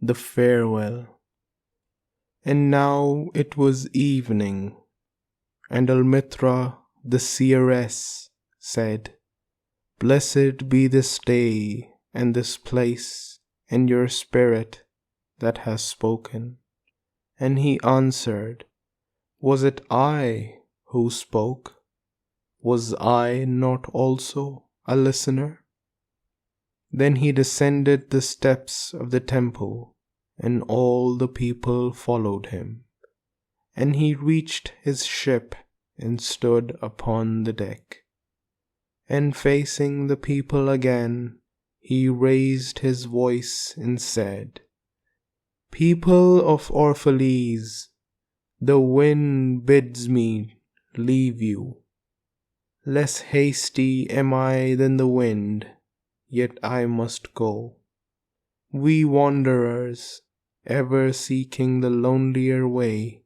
the farewell. And now it was evening, and Almitra, the seeress, said, "Blessed be this day and this place and your spirit that has spoken." And he answered, "Was it I who spoke? Was I not also a listener?" Then he descended the steps of the temple, and all the people followed him. And he reached his ship and stood upon the deck. And facing the people again, he raised his voice and said, "People of Orphalese, the wind bids me leave you. Less hasty am I than the wind, yet I must go. We wanderers, ever seeking the lonelier way,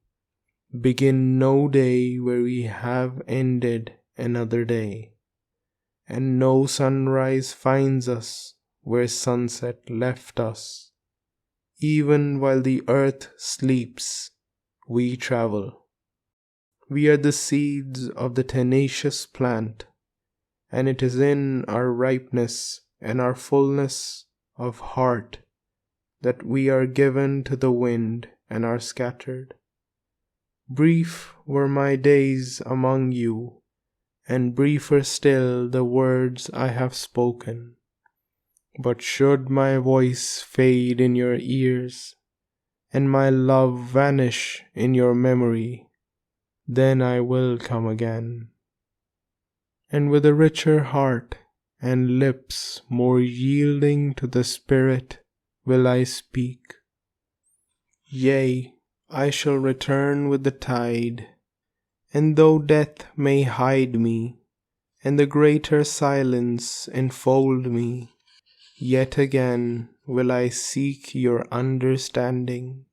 begin no day where we have ended another day, and no sunrise finds us where sunset left us. Even while the earth sleeps, we travel. We are the seeds of the tenacious plant, and it is in our ripeness and our fullness of heart that we are given to the wind and are scattered. Brief were my days among you, and briefer still the words I have spoken. But should my voice fade in your ears, and my love vanish in your memory, then I will come again. And with a richer heart and lips more yielding to the Spirit will I speak. Yea, I shall return with the tide, and though death may hide me, and the greater silence enfold me, yet again will I seek your understanding,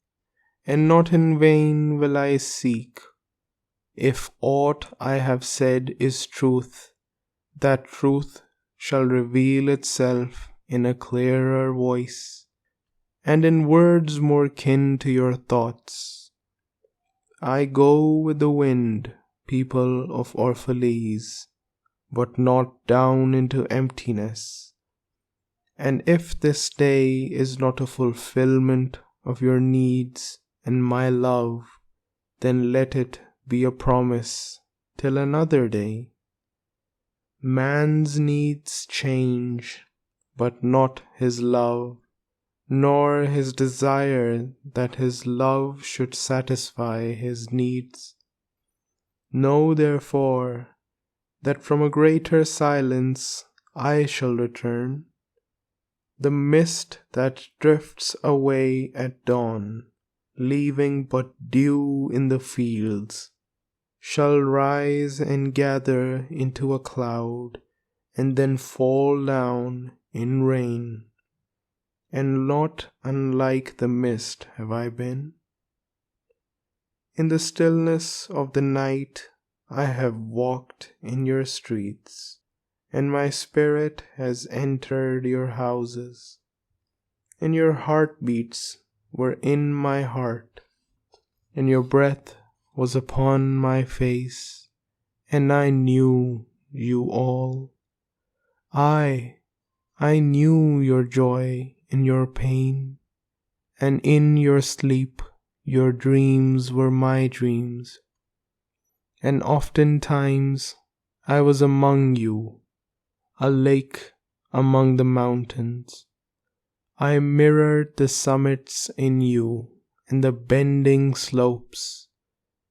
and not in vain will I seek. If aught I have said is truth, that truth shall reveal itself in a clearer voice, and in words more kin to your thoughts. I go with the wind, people of Orphalese, but not down into emptiness. And if this day is not a fulfillment of your needs and my love, then let it be a promise till another day. Man's needs change, but not his love, nor his desire that his love should satisfy his needs. Know therefore that from a greater silence I shall return. The mist that drifts away at dawn, leaving but dew in the fields, shall rise and gather into a cloud, and then fall down in rain. And not unlike the mist have I been. In the stillness of the night I have walked in your streets, and my spirit has entered your houses, and your heartbeats were in my heart, and your breath was upon my face, and I knew you all. I knew your joy and your pain, and in your sleep your dreams were my dreams. And oftentimes I was among you, a lake among the mountains. I mirrored the summits in you, and the bending slopes,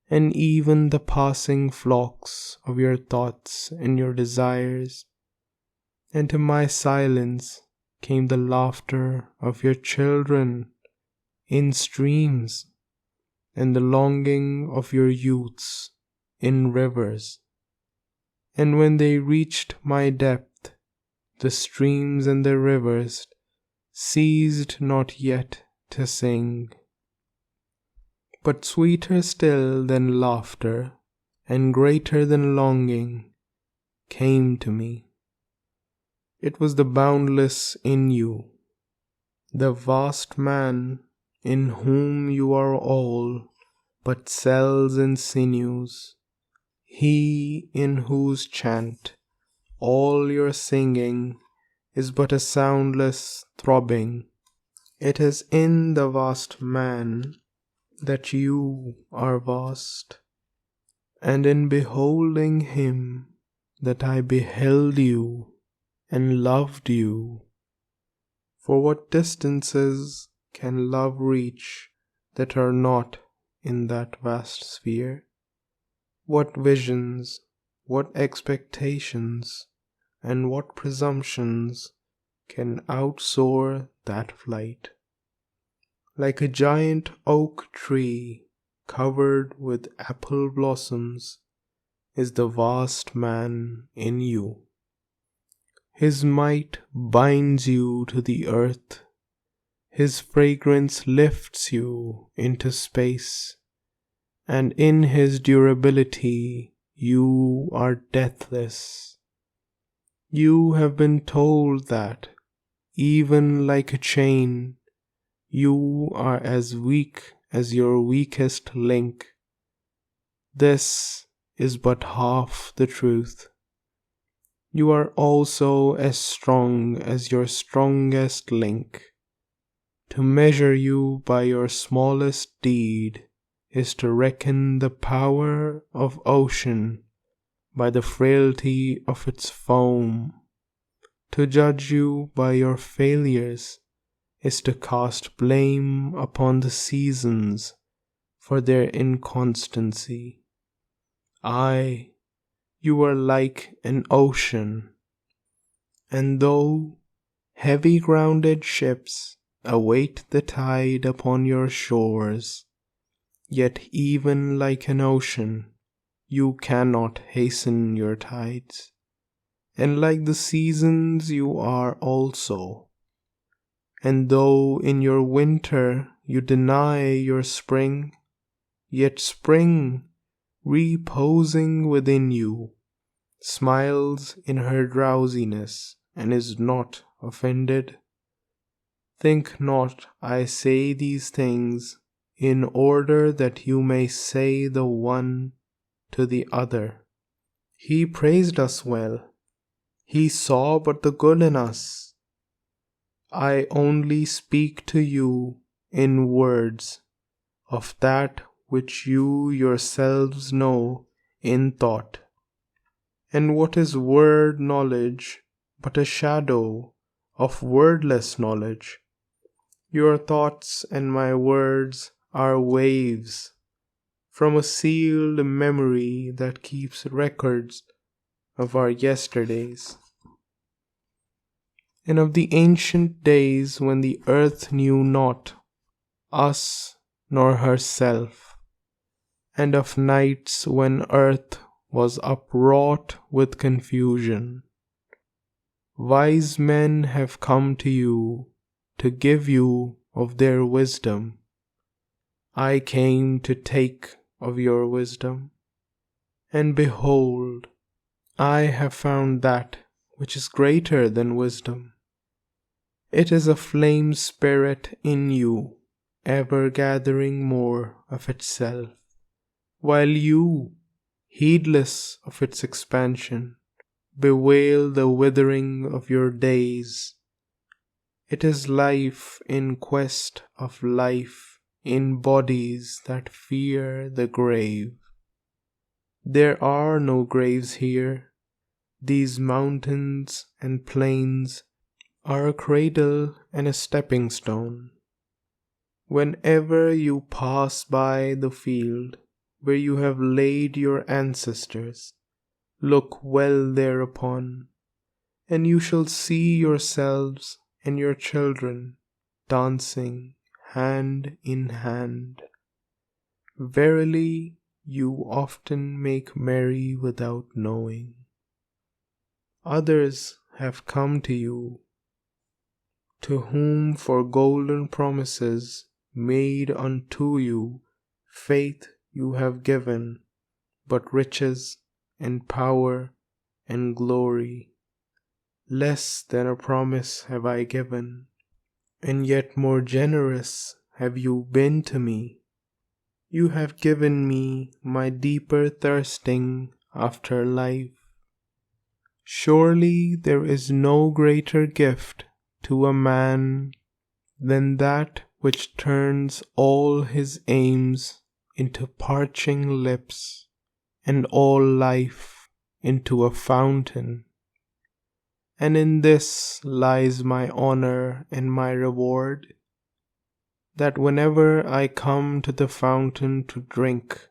and even the passing flocks of your thoughts and your desires. And to my silence came the laughter of your children in streams, and the longing of your youths in rivers. And when they reached my depth, the streams and the rivers ceased not yet to sing. But sweeter still than laughter, and greater than longing, came to me. It was the boundless in you, the vast man in whom you are all but cells and sinews, he in whose chant all your singing is but a soundless throbbing. It is in the vast man that you are vast, and in beholding him that I beheld you and loved you. For what distances can love reach that are not in that vast sphere? What visions, what expectations, and what presumptions can outsoar that flight? Like a giant oak tree covered with apple blossoms is the vast man in you. His might binds you to the earth. His fragrance lifts you into space, and in his durability you are deathless. You have been told that, even like a chain, you are as weak as your weakest link. This is but half the truth. You are also as strong as your strongest link. To measure you by your smallest deed is to reckon the power of ocean by the frailty of its foam. To judge you by your failures is to cast blame upon the seasons for their inconstancy. Aye, you are like an ocean, and though heavy-grounded ships await the tide upon your shores, yet even like an ocean you cannot hasten your tides, and like the seasons you are also. And though in your winter you deny your spring, yet spring, reposing within you, smiles in her drowsiness and is not offended. Think not I say these things in order that you may say the one to the other, he praised us well, he saw but the good in us. I only speak to you in words of that which you yourselves know in thought. And what is word knowledge but a shadow of wordless knowledge? Your thoughts and my words are waves from a sealed memory that keeps records of our yesterdays, and of the ancient days when the earth knew not us nor herself, and of nights when earth was upwrought with confusion. Wise men have come to you to give you of their wisdom. I came to take of your wisdom, and behold, I have found that which is greater than wisdom. It is a flame spirit in you, ever gathering more of itself, while you, heedless of its expansion, bewail the withering of your days. It is life in quest of life in bodies that fear the grave. There are no graves here. These mountains and plains are a cradle and a stepping stone. Whenever you pass by the field where you have laid your ancestors, look well thereupon, and you shall see yourselves and your children dancing hand in hand. Verily, you often make merry without knowing. Others have come to you, to whom for golden promises made unto you faith you have given, but riches and power and glory. Less than a promise have I given, and yet more generous have you been to me. You have given me my deeper thirsting after life. Surely there is no greater gift to a man than that which turns all his aims into parching lips and all life into a fountain. And in this lies my honor and my reward, that whenever I come to the fountain to drink,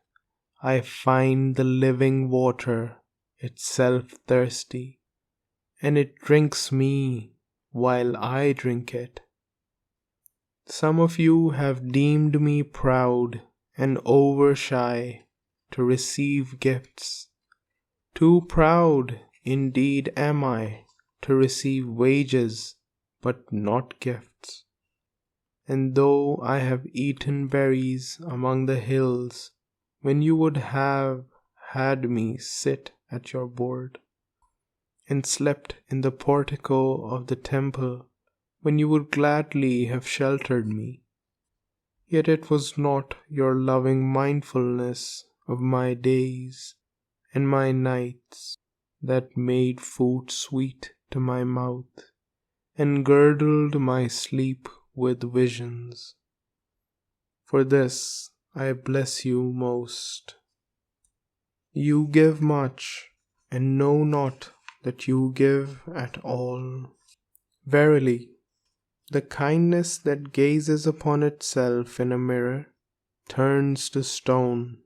I find the living water itself thirsty, and it drinks me while I drink it. Some of you have deemed me proud and over-shy to receive gifts. Too proud, indeed, am I to receive wages, but not gifts. And though I have eaten berries among the hills, when you would have had me sit at your board, and slept in the portico of the temple, when you would gladly have sheltered me, yet it was not your loving mindfulness of my days and my nights that made food sweet to my mouth and girdled my sleep with visions. For this I bless you most. You give much, and know not that you give at all. Verily, the kindness that gazes upon itself in a mirror turns to stone,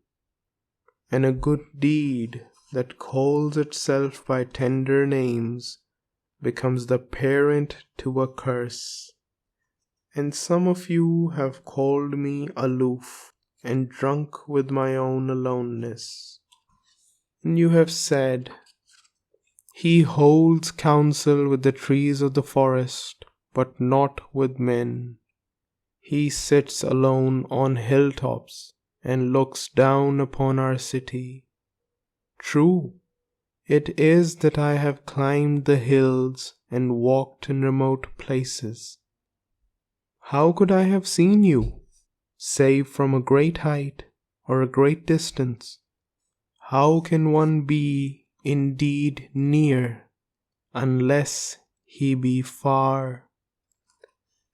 and a good deed that calls itself by tender names becomes the parent to a curse. And some of you have called me aloof and drunk with my own aloneness. And you have said, "He holds counsel with the trees of the forest, but not with men. He sits alone on hilltops and looks down upon our city." True, it is that I have climbed the hills and walked in remote places. How could I have seen you, save from a great height or a great distance? How can one be indeed near unless he be far?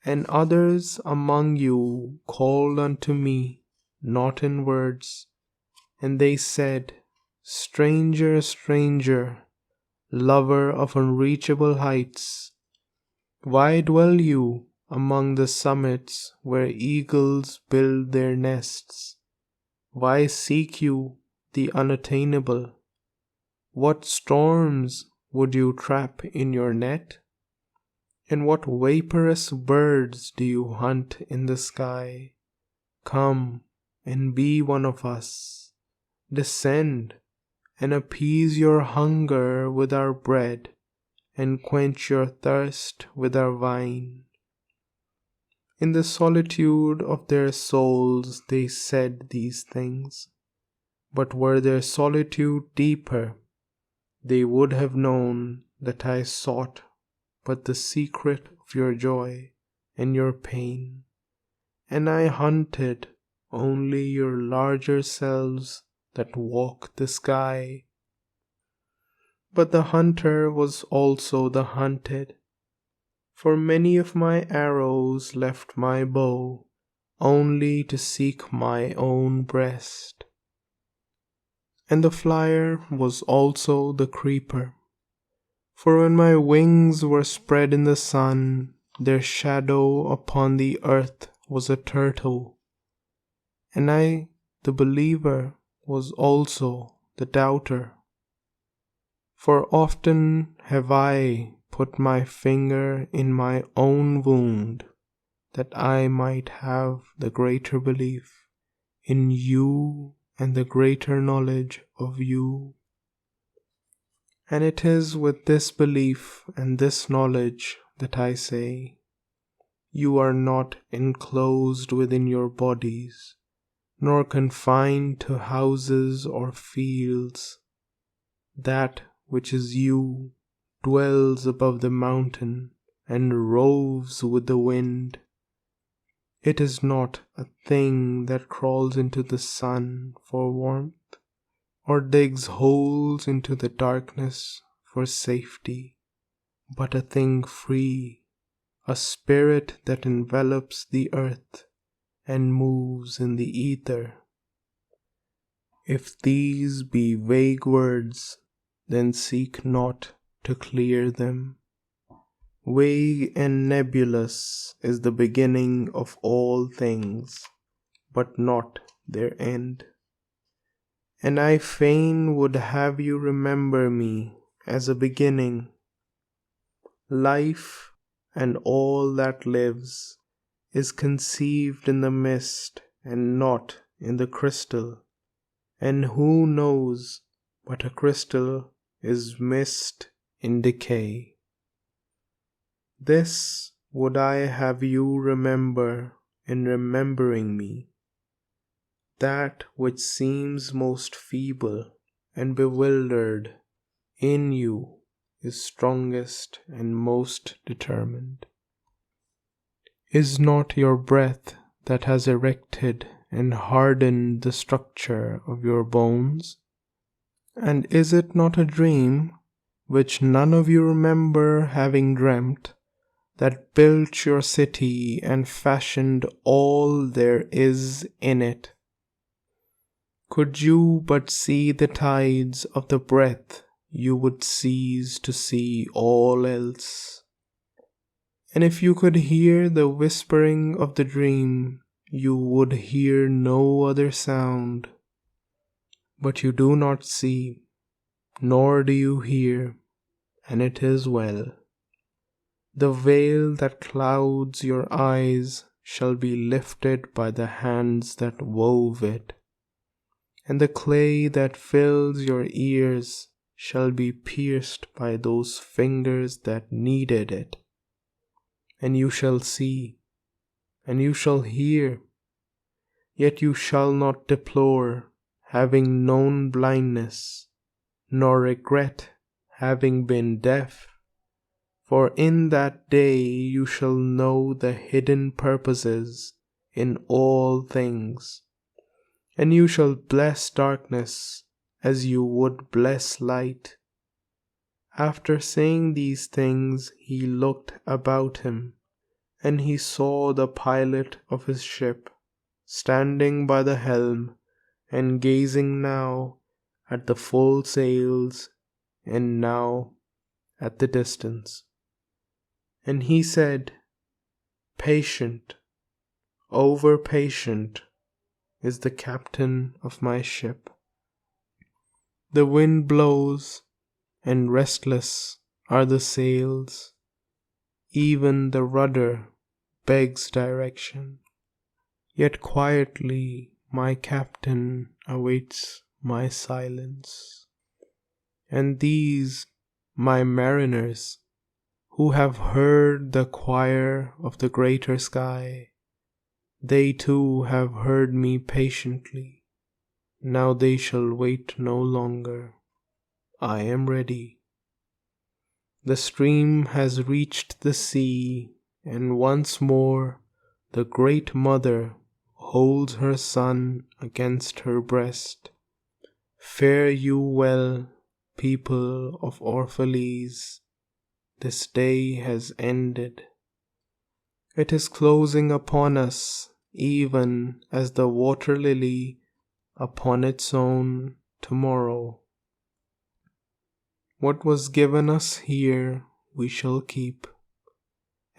And others among you called unto me, not in words, and they said, "Stranger, stranger, lover of unreachable heights, why dwell you among the summits where eagles build their nests? Why seek you the unattainable? What storms would you trap in your net? And what vaporous birds do you hunt in the sky? Come and be one of us. Descend and appease your hunger with our bread, and quench your thirst with our wine." In the solitude of their souls they said these things, but were their solitude deeper, they would have known that I sought but the secret of your joy and your pain, and I hunted only your larger selves that walk the sky. But the hunter was also the hunted, for many of my arrows left my bow only to seek my own breast. And the flyer was also the creeper, for when my wings were spread in the sun, their shadow upon the earth was a turtle. And I, the believer, was also the doubter. For often have I put my finger in my own wound, that I might have the greater belief in you and the greater knowledge of you. And it is with this belief and this knowledge that I say, you are not enclosed within your bodies, nor confined to houses or fields. That which is you dwells above the mountain and roves with the wind. It is not a thing that crawls into the sun for warmth, or digs holes into the darkness for safety, but a thing free, a spirit that envelops the earth and moves in the ether. If these be vague words, then seek not to clear them. Vague and nebulous is the beginning of all things, but not their end. And I fain would have you remember me as a beginning. Life and all that lives is conceived in the mist and not in the crystal. And who knows but a crystal is mist in decay? This would I have you remember in remembering me. That which seems most feeble and bewildered in you is strongest and most determined. Is not your breath that has erected and hardened the structure of your bones? And is it not a dream, which none of you remember having dreamt, that built your city and fashioned all there is in it? Could you but see the tides of the breath, you would cease to see all else. And if you could hear the whispering of the dream, you would hear no other sound. But you do not see, nor do you hear, and it is well. The veil that clouds your eyes shall be lifted by the hands that wove it, and the clay that fills your ears shall be pierced by those fingers that kneaded it. And you shall see, and you shall hear, yet you shall not deplore having known blindness, nor regret having been deaf. For in that day you shall know the hidden purposes in all things, and you shall bless darkness as you would bless light. After saying these things, he looked about him, and he saw the pilot of his ship standing by the helm and gazing now at the full sails and now at the distance. And he said, "Patient, over patient is the captain of my ship. The wind blows, and restless are the sails. Even the rudder begs direction. Yet quietly my captain awaits my silence. And these, my mariners, who have heard the choir of the greater sky, they too have heard me patiently. Now they shall wait no longer. I am ready. The stream has reached the sea, and once more the great mother holds her son against her breast. Fare you well, people of Orphalese. This day has ended. It is closing upon us, even as the water lily upon its own tomorrow. What was given us here we shall keep,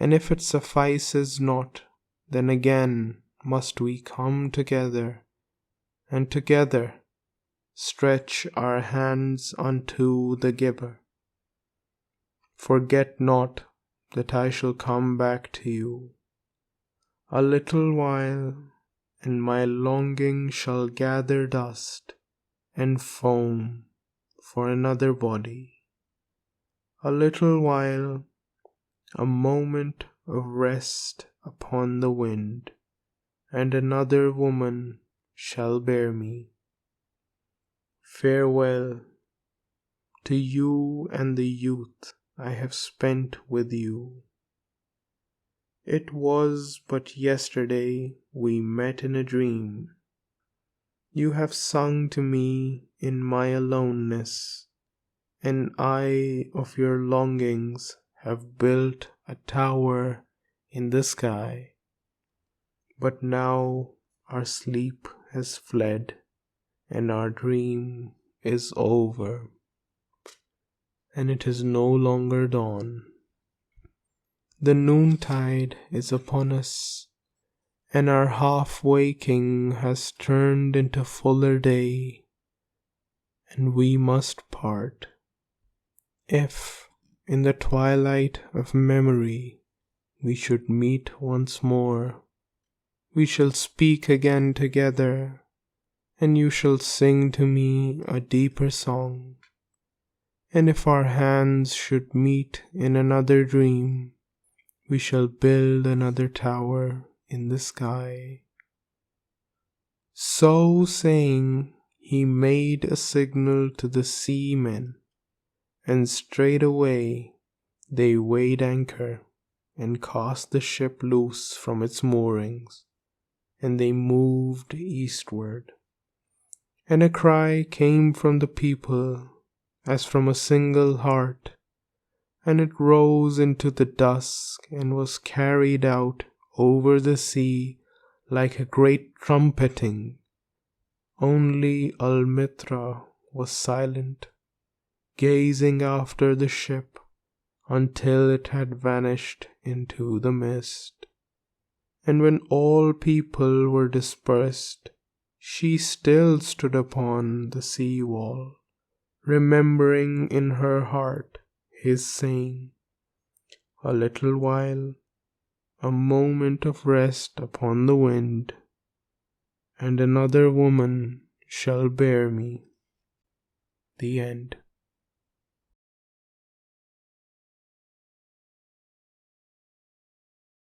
and if it suffices not, then again must we come together, and together stretch our hands unto the giver. Forget not that I shall come back to you. A little while, and my longing shall gather dust and foam for another body. A little while, a moment of rest upon the wind, and another woman shall bear me. Farewell to you and the youth I have spent with you. It was but yesterday we met in a dream. You have sung to me in my aloneness, and I of your longings have built a tower in the sky. But now our sleep has fled, and our dream is over, and it is no longer dawn. The noontide is upon us, and our half-waking has turned into fuller day, and we must part. If, in the twilight of memory, we should meet once more, we shall speak again together, and you shall sing to me a deeper song. And if our hands should meet in another dream, we shall build another tower in the sky. So saying, he made a signal to the seamen, and straightway they weighed anchor and cast the ship loose from its moorings, and they moved eastward. And a cry came from the people as from a single heart, and it rose into the dusk and was carried out over the sea like a great trumpeting. Only Al-Mitra was silent, gazing after the ship until it had vanished into the mist. And when all people were dispersed, she still stood upon the sea wall, remembering in her heart his saying, "A little while, a moment of rest upon the wind, and another woman shall bear me." The end.